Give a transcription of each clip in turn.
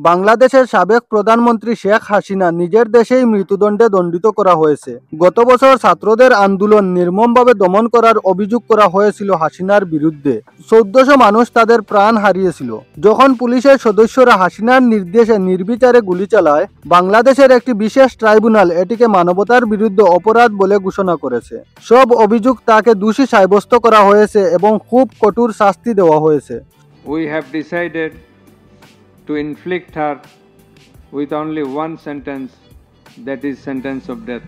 বাংলাদেশের সাবেক প্রধানমন্ত্রী শেখ হাসিনা নিজের দেশেই মৃত্যুদণ্ডে দণ্ডিত করা হয়েছে। গত বছর ছাত্রদের আন্দোলন নির্মমভাবে দমন করার অভিযোগ করা হয়েছিল হাসিনার বিরুদ্ধে। 1400 মানুষ তাদের প্রাণ হারিয়েছিল যখন পুলিশের সদস্যরা হাসিনার নির্দেশে নির্বিচারে গুলি চালায়। বাংলাদেশের একটি বিশেষ ট্রাইব্যুনাল এটিকে মানবতার বিরুদ্ধে অপরাধ বলে ঘোষণা করেছে। সব অভিযোগ তাকে দোষী সাব্যস্ত করা হয়েছে এবং খুব কঠোর শাস্তি দেওয়া হয়েছে। We have decided to inflict her with only one sentence, that is sentence of death.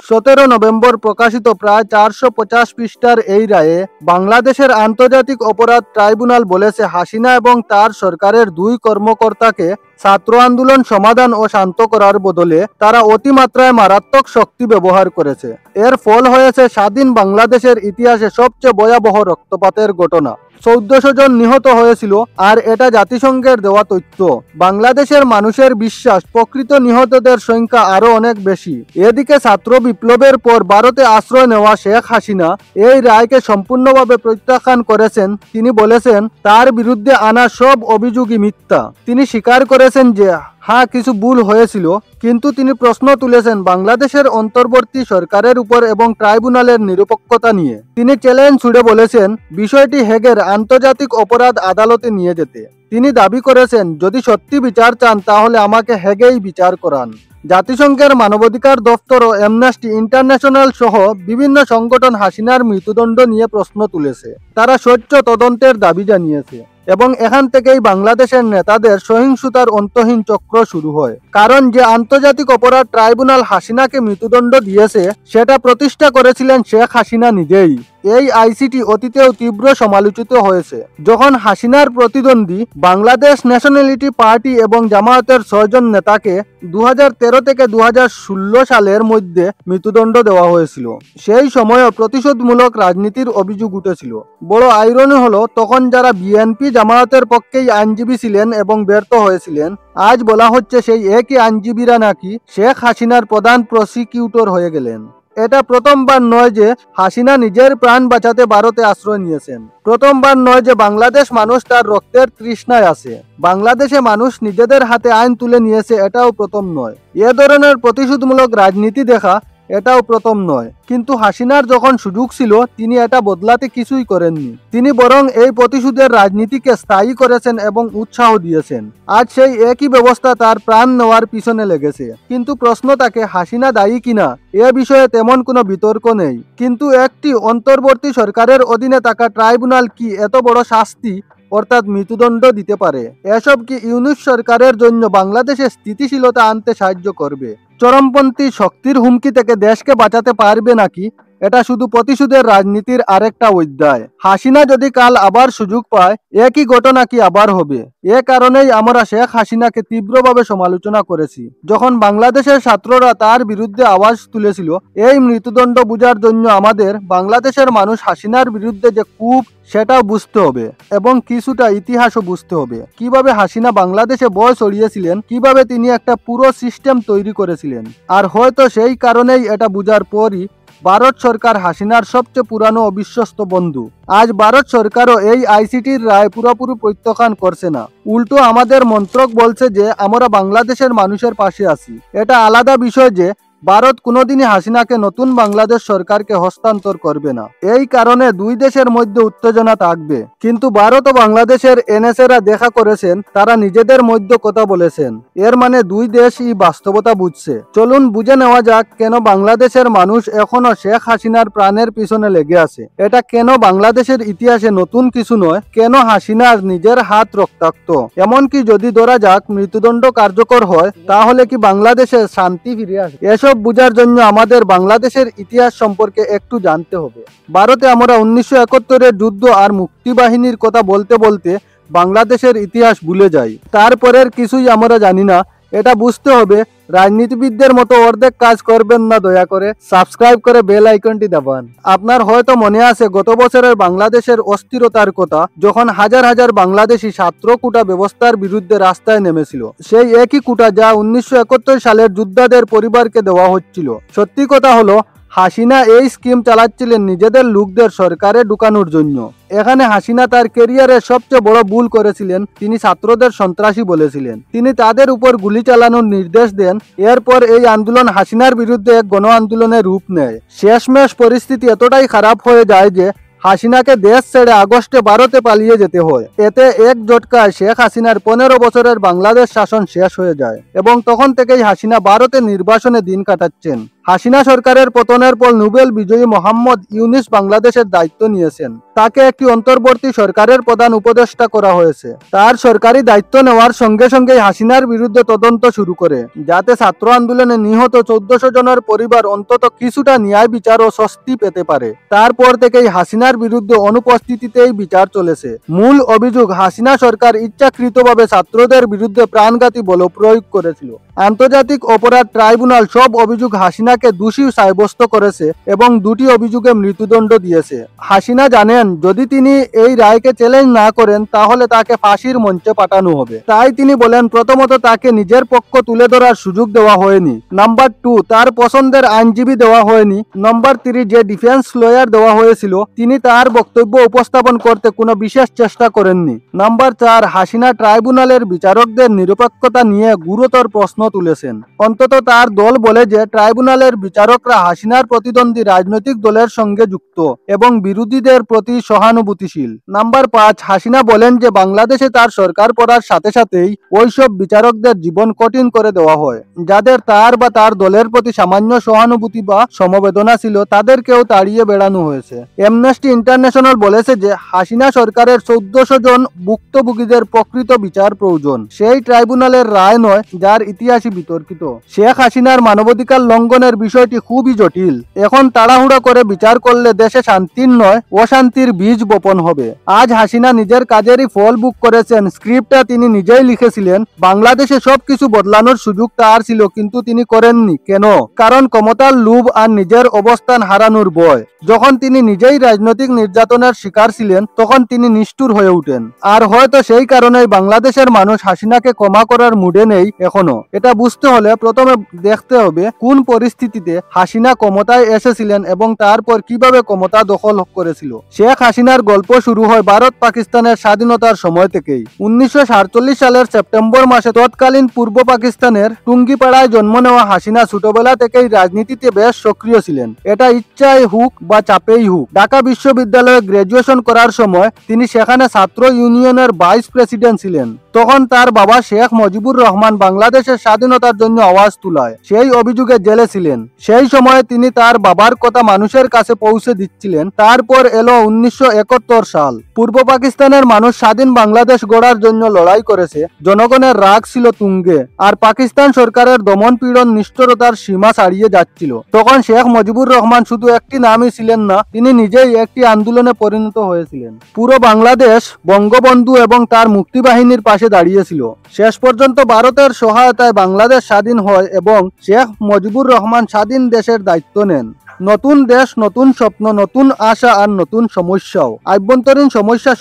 17 November প্রকাশিত প্রায় 450 পৃষ্ঠার এই রায়ে বাংলাদেশের আন্তর্জাতিক অপরাধ ট্রাইব্যুনাল বলেছে হাসিনা এবং তার সরকারের দুই কর্মকর্তাকে ছাত্র আন্দোলন সমাধান ও শান্ত করার বদলে তারা অতিমাত্রায় মারাত্মক শক্তি ব্যবহার করেছে। এর ফল হয়েছে স্বাধীন বাংলাদেশের ইতিহাসে সবচেয়ে ভয়াবহ রক্তপাতের ঘটনা। 1400 জন নিহত হয়েছিল, আর এটা জাতিসংঘের দেওয়া তথ্য। বাংলাদেশের মানুষের বিশ্বাস প্রকৃত নিহতদের সংখ্যা আরো অনেক বেশি। এদিকে ছাত্র বিপ্লবের পর ভারতে আশ্রয় নেওয়া শেখ হাসিনা এই রায়কে সম্পূর্ণভাবে প্রত্যাখ্যান করেছেন। তিনি বলেছেন তার বিরুদ্ধে আনা সব অভিযোগই মিথ্যা। তিনি স্বীকার করেছেন যে হ্যাঁ, কিছু ভুল হয়েছিল, কিন্তু তিনি প্রশ্ন তুলেছেন বাংলাদেশের অন্তর্বর্তী সরকারের উপর এবং ট্রাইব্যুনালের নিরপেক্ষতা নিয়ে। তিনি চ্যালেঞ্জ ছুড়ে বলেছেন বিষয়টি হেগের আন্তর্জাতিক অপরাধ আদালতে নিয়ে যেতে। তিনি দাবি করেছেন যদি সত্যি বিচার চান তাহলে আমাকে হেগেই বিচার করান। জাতিসংঘের মানবাধিকার দপ্তর ও অ্যামনেস্টি ইন্টারন্যাশনাল সহ বিভিন্ন সংগঠন হাসিনার মৃত্যুদণ্ড নিয়ে প্রশ্ন তুলেছে। তারা স্বচ্ছ তদন্তের দাবি জানিয়েছে এবং এখান থেকেই বাংলাদেশের নেতাদের সহিংসতার অন্তহীন চক্র শুরু হয়। কারণ যে আন্তর্জাতিক অপরাধ ট্রাইব্যুনাল হাসিনাকে মৃত্যুদণ্ড দিয়েছে সেটা প্রতিষ্ঠা করেছিলেন শেখ হাসিনা নিজেই। এই আইসিটি অতীতেও তীব্র সমালোচিত হয়েছে। যখন হাসিনার প্রতিদ্বন্দ্বী বাংলাদেশ ন্যাশনালিটি পার্টি এবং জামায়াতের 6 জন নেতাকে 2013 থেকে 2016 সালের মধ্যে মৃত্যুদণ্ড দেওয়া হয়েছিল, সেই সময়ও প্রতিশোধমূলক রাজনীতির অভিযোগ উঠেছিল। বড় আইরনি হলো তখন যারা বিএনপি জামায়াতের পক্ষেই আইনজীবী ছিলেন এবং ব্যর্থ হয়েছিলেন, আজ বলা হচ্ছে সেই একই আইনজীবীরা নাকি শেখ হাসিনার প্রধান প্রসিকিউটর হয়ে গেলেন। এটা প্রথমবার নয় যে হাসিনা নিজের প্রাণ বাঁচাতে ভারতে আশ্রয় নিয়েছেন। প্রথমবার নয় যে বাংলাদেশ মানুষ তার রক্তের তৃষ্ণায় আছে। বাংলাদেশে মানুষ নিজেদের হাতে আইন তুলে নিয়েছে, এটাও প্রথম নয়। এ ধরনের প্রতিশোধমূলক রাজনীতি দেখা এটাও প্রথম নয়। কিন্তু হাসিনার যখন সুযোগ ছিল তিনি এটা বদলাতে কিছুই করেননি। তিনি বরং এই প্রতিশোধের রাজনীতিকে স্থায়ী করেছেন এবং উৎসাহ দিয়েছেন। আজ সেই একই ব্যবস্থা তার প্রাণ নেওয়ার পিছনে লেগেছে। কিন্তু প্রশ্ন থাকে হাসিনা দায়ী কিনা, এ বিষয়ে তেমন কোনো বিতর্ক নেই। কিন্তু একটি অন্তর্বর্তী সরকারের অধীনে থাকা ট্রাইব্যুনাল কি এত বড় শাস্তি অর্থাৎ মৃত্যুদণ্ড দিতে পারে? এসব কি ইউনূস সরকারের জন্য বাংলাদেশে স্থিতিশীলতা আনতে সাহায্য করবে? চরমপন্থী শক্তির হুমকি থেকে দেশকে বাঁচাতে পারবে নাকি? এটা শুধু প্রতিশোধের রাজনীতির আরেকটা অধ্যায়। হাসিনা যদি কাল আবার সুযোগ পায় একই ঘটনা কি আবার হবে? এ কারণেই আমরা শেখ হাসিনাকে তীব্রভাবে সমালোচনা করেছি যখন বাংলাদেশের ছাত্ররা তার বিরুদ্ধে আওয়াজ তুলেছিল। এই মৃত্যুদণ্ড বোঝার জন্য আমাদের বাংলাদেশের মানুষ হাসিনার বিরুদ্ধে যে খুব সেটাও বুঝতে হবে এবং কিছুটা ইতিহাসও বুঝতে হবে। কিভাবে হাসিনা বাংলাদেশে ভয় ছড়িয়েছিলেন, কিভাবে তিনি একটা পুরো সিস্টেম তৈরি করেছিলেন। আর হয়তো সেই কারণেই এটা বুঝার পরই ভারত সরকার হাসিনার সবচেয়ে পুরানো অবিশ্বস্ত বন্ধু। আজ ভারত সরকারও এই আইসিটির রায় পুরোপুরি প্রত্যাখ্যান করছে না, উল্টো আমাদের মন্ত্রক বলছে যে আমরা বাংলাদেশের মানুষের পাশে আছি। এটা আলাদা বিষয় যে ভারত কোনোদিনই হাসিনাকে নতুন বাংলাদেশ সরকারকে হস্তান্তর করবে না। এই কারণে দুই দেশের মধ্যে উত্তেজনা থাকবে। কিন্তু ভারত ও বাংলাদেশের এনএসএরা দেখা করেছেন, তারা নিজেদের মধ্যে কথা বলেছেন। এর মানে দুই দেশই বাস্তবতা বুঝছে। চলুন বুঝে নেওয়া যাক কেন বাংলাদেশের মানুষ এখনো শেখ হাসিনার প্রাণের পিছনে লেগে আছে। এটা কেন বাংলাদেশের ইতিহাসে নতুন কিছু নয়, কেন হাসিনার নিজের হাত রক্তাক্ত। এমনকি যদি ধরা যাক মৃত্যুদণ্ড কার্যকর হয়, তাহলে কি বাংলাদেশে শান্তি ফিরে আসে? এসব বুঝার জন্য আমাদের বাংলাদেশের ইতিহাস সম্পর্কে একটু জানতে হবে। ভারতে আমরা 1971-এর যুদ্ধ আর মুক্তিবাহিনীর কথা বলতে বলতে বাংলাদেশের ইতিহাস ভুলে যাই। তারপরের কিছুই আমরা জানি না। এটা বুঝতে হবে। রাজনীতিবিদদের মতো অর্ধেক কাজ করবেন না, দয়া করে সাবস্ক্রাইব করে বেল আইকনটি দাবান। আপনার হয়তো মনে আছে গত বছরের বাংলাদেশের অস্থিরতার কথা, যখন হাজার হাজার বাংলাদেশি ছাত্র কোটা ব্যবস্থার বিরুদ্ধে রাস্তায় নেমেছিল। সেই একই কোটা যা 1971 সালের যোদ্ধাদের পরিবারকে দেওয়া হচ্ছিল। সত্যি কথা হলো হাসিনা এই স্কিম চালাচ্ছিলেন নিজেদের লোকদের সরকারে ঢুকানোর জন্য। এখানে হাসিনা তার ক্যারিয়ারের সবচেয়ে বড় ভুল করেছিলেন, তিনি ছাত্রদের সন্ত্রাসী বলেছিলেন। তিনি তাদের উপর গুলি চালানোর নির্দেশ দেন। এরপর এই আন্দোলন হাসিনার বিরুদ্ধে এক গণ আন্দোলনের রূপ নেয়। শেষমেশ পরিস্থিতি এতটাই খারাপ হয়ে যায় যে হাসিনাকে দেশ ছেড়ে আগস্টে ভারতে পালিয়ে যেতে হয়। এতে এক ঝটকায় শেখ হাসিনার 15 বছরের বাংলাদেশ শাসন শেষ হয়ে যায় এবং তখন থেকেই হাসিনা ভারতে নির্বাসনে দিন কাটাচ্ছেন। হাসিনা সরকারের পতনের পর নোবেল বিজয়ী মোহাম্মদ ইউনূস বাংলাদেশের দায়িত্ব নিয়েছেন। তাকে একটি অন্তর্বর্তী সরকারের প্রধান উপদেষ্টা করা হয়েছে। তার সরকারি দায়িত্ব নেওয়ার সঙ্গে সঙ্গেই হাসিনার বিরুদ্ধে তদন্ত শুরু করে, যাতে ছাত্র আন্দোলনে নিহত 1400 জনের পরিবার অন্তত কিছুটা ন্যায় বিচার ও স্বস্তি পেতে পারে। তারপর থেকেই হাসিনার বিরুদ্ধে অনুপস্থিতিতেই বিচার চলেছে। মূল অভিযোগ, হাসিনা সরকার ইচ্ছাকৃতভাবে ছাত্রদের বিরুদ্ধে প্রাণঘাতী বলপ্রয়োগ করেছিল। আন্তর্জাতিক অপরাধ ট্রাইব্যুনাল সব অভিযোগ হাসিনাকে দোষী সাব্যস্ত করেছে এবং 2টি অভিযোগে মৃত্যুদণ্ড দিয়েছে। হাসিনা জানেন যদি তিনি এই রায়কে চ্যালেঞ্জ না করেন তাহলে তাকে ফাঁসির মঞ্চে পাঠানো হবে। তাই তিনি বলেন, প্রথমত তাকে নিজের পক্ষ তুলে ধরার সুযোগ দেওয়া হয়নি। নাম্বার 2, তার পছন্দের আইনজীবী দেওয়া হয়নি। নাম্বার 3, যে ডিফেন্স লয়ার দেওয়া হয়েছিল তিনি তার বক্তব্য উপস্থাপন করতে কোনো বিশেষ চেষ্টা করেননি। নাম্বার 4, হাসিনা ট্রাইব্যুনালের বিচারকদের নিরপেক্ষতা নিয়ে গুরুতর প্রশ্ন তুলেছেন। অন্তত তার দল বলে যে ট্রাইব্যুনালের বিচারকরা হাসিনার প্রতিদ্বন্দ্বী রাজনৈতিক দলের সঙ্গে যুক্ত এবং বিরোধীদের প্রতি সহানুভূতিশীল। নাম্বার 5, হাসিনা বলেন যে বাংলাদেশে তার সরকার পড়ার সাথে সাথেই ওইসব বিচারকদের জীবন কঠিন করে দেওয়া হয়। যাদের তার বা তার দলের প্রতি সামান্য সহানুভূতি বা সমবেদনা ছিল তাদেরকেও তাড়িয়ে বেড়ানো হয়েছে। অ্যামনেস্টি ইন্টারন্যাশনাল বলেছে যে হাসিনা সরকারের 1400 জন ভুক্তভোগীদের প্রকৃত বিচার প্রয়োজন, সেই ট্রাইব্যুনালের রায় নয় যার ইতিহাসই বিতর্কিত। শেখ হাসিনার মানবাধিকার লঙ্ঘনের বিষয়টি খুবই জটিল। এখন তাড়াহুড়া করে বিচার করলে দেশে শান্তির নয় অশান্তির বীজ বপন হবে। আজ হাসিনা নিজের কাজেরই ফল ভোগ করেছেন। স্ক্রিপ্টটা তিনি নিজেই লিখেছিলেন। বাংলাদেশে সবকিছু বদলানোর সুযোগ তার ছিল, কিন্তু তিনি করেননি। কেন? কারণ ক্ষমতার লোভ আর নিজের অবস্থান হারানোর ভয়। যখন তিনি নিজেই রাজনৈতিক নির্যাতনের শিকার ছিলেন তখন তিনি নিষ্ঠুর হয়ে উঠেন। আর হয়তো সেই কারণেই বাংলাদেশের মানুষ হাসিনাকে ক্ষমা করার মুডে নেই এখনো। এটা বুঝতে হলে প্রথমে দেখতে হবে কোন পরিস্থিতিতে হাসিনা ক্ষমতায় এসেছিলেন এবং তারপর কিভাবে ক্ষমতা দখল করেছিল। শেখ হাসিনার গল্প শুরু হয় ভারত পাকিস্তানের স্বাধীনতার সময় থেকেই। 1947 সালের সেপ্টেম্বর মাসে তৎকালীন পূর্ব পাকিস্তানের টুঙ্গিপাড়ায় জন্ম নেওয়া হাসিনা ছোটবেলা থেকেই রাজনীতিতে বেশ সক্রিয় ছিলেন। এটা ইচ্ছায় হোক বা চাপেই হোক। ঢাকা বিশ্ববিদ্যালয়ে গ্রাজুয়েশন করার সময় তিনি সেখানে ছাত্র ইউনিয়নের ভাইস প্রেসিডেন্ট ছিলেন। তখন তার বাবা শেখ মুজিবুর রহমান বাংলাদেশের স্বাধীনতার জন্য আওয়াজ তুলায় সেই অভিযোগে জেলে ছিলেন। সেই সময়ে তিনি তার বাবার কথা মানুষের কাছে পৌঁছে দিচ্ছিলেন। তারপর এলো 1971 সাল। পূর্ব পাকিস্তানের মানুষ স্বাধীন বাংলাদেশ গড়ার জন্য লড়াই করেছে। জনগণের রাগ ছিল তুঙ্গে, আর পাকিস্তান সরকারের দমন পীড়ন নিষ্ঠুরতার সীমা ছাড়িয়ে যাচ্ছিল। তখন শেখ মুজিবুর রহমান শুধু একটি নামই ছিলেন না, তিনি নিজেই একটি আন্দোলনে পরিণত হয়েছিলেন। পুরো বাংলাদেশ বঙ্গবন্ধু এবং তার মুক্তিবাহিনীর পাশে দাঁড়িয়েছিল। শেষ পর্যন্ত ভারতের সহায়তায় বাংলাদেশ স্বাধীন হয় এবং শেখ মুজিবুর রহমান স্বাধীন দেশের দায়িত্ব নেন। নতুন দেশ, নতুন স্বপ্ন, নতুন আশা আর নতুন সমস্যাও। আভ্যন্তরীণ সমস্যা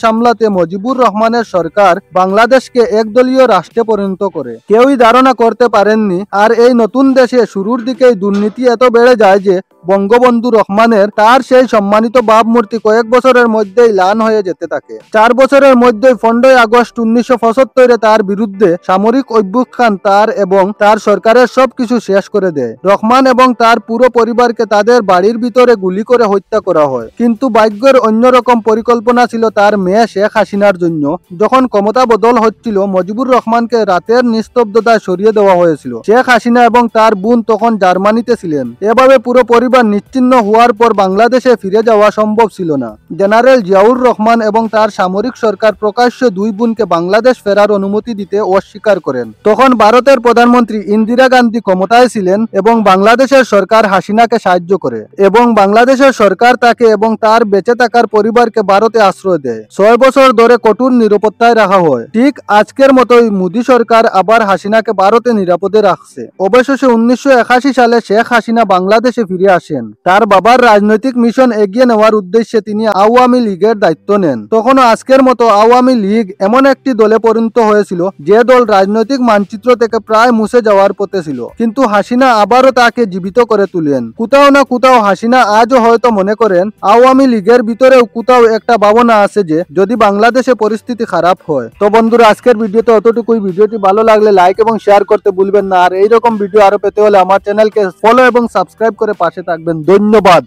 সামলাতে মুজিবুর রহমানের সরকার বাংলাদেশকে একদলীয় রাষ্ট্রে পরিণত করে। কেউই ধারণা করতে পারেননি। আর এই নতুন দেশে শুরুর দিকেই দুর্নীতি এত বেড়ে যায় যে বঙ্গবন্ধু রহমানের তার সেই সম্মানিত ভাবমূর্তি কয়েক বছরের মধ্যেই ম্লান হয়ে যেতে থাকে। 4 বছরের মধ্যেই 15 আগস্ট 1975 তার বিরুদ্ধে সামরিক অভ্যুত্থান তার এবং তার সরকারের সবকিছু শেষ করে দেয়। রহমান এবং তার পুরো পরিবারকে তাদের বাড়ির ভিতরে গুলি করে হত্যা করা হয়। কিন্তু ভাগ্যের অন্যরকম পরিকল্পনা ছিল তার মেয়ে শেখ হাসিনার জন্য। যখন ক্ষমতা বদল হচ্ছিল, মুজিবুর রহমানকে রাতের নিস্তব্ধতায় সরিয়ে দেওয়া হয়েছিল। শেখ হাসিনা এবং তার বোন তখন জার্মানিতে ছিলেন। এভাবে পুরো পরিবার নিশ্চিহ্ন হওয়ার পর বাংলাদেশে ফিরে যাওয়া সম্ভব ছিল না। জেনারেল জিয়াউর রহমান এবং তার সামরিক সরকার প্রকাশ্যে দুই বোনকে বাংলাদেশ ফেরার অনুমতি দিতে অস্বীকার করেন। তখন ভারতের প্রধানমন্ত্রী ইন্দিরা গান্ধী ক্ষমতায় ছিলেন এবং বাংলাদেশের সরকার হাসিনাকে সাহায্য করে এবং বাংলাদেশের সরকার তাকে এবং তার বেঁচে থাকার পরিবারকে ভারতে আশ্রয় দেয়। 6 বছর ধরে কঠোর নিরাপত্তায় রাখা হয়। ঠিক আজকের মতোই মোদী সরকার আবার হাসিনাকে ভারতে নিরাপদে রাখছে। অবশেষে 1981 সালে শেখ হাসিনা বাংলাদেশে ফিরে আসেন। তার বাবার রাজনৈতিক মিশন এগিয়ে নেওয়ার উদ্দেশ্যে তিনি আওয়ামী লীগের দায়িত্ব নেন। তখনও আজকের মতো আওয়ামী লীগ এমন একটি দলে পরিণত হয়েছিল যে দল রাজনৈতিক মানচিত্র থেকে প্রায় মুছে যাওয়ার পথে ছিল, কিন্তু হাসিনা আবারও তাকে জীবিত করে তুলেন। কোথাও না কোথাও হাসিনা আজও হয়তো মনে করেন আওয়ামী লীগের ভিতরেও কোথাও একটা ভাবনা আছে যে যদি বাংলাদেশে পরিস্থিতি খারাপ হয়। তো বন্ধুরা, আজকের ভিডিওতে অতটুকুই। ভিডিওটি ভালো লাগলে লাইক এবং শেয়ার করতে ভুলবেন না। আর এইরকম ভিডিও আরো পেতে হলে আমার চ্যানেলকে ফলো এবং সাবস্ক্রাইব করে পাশে থাকবেন। ধন্যবাদ।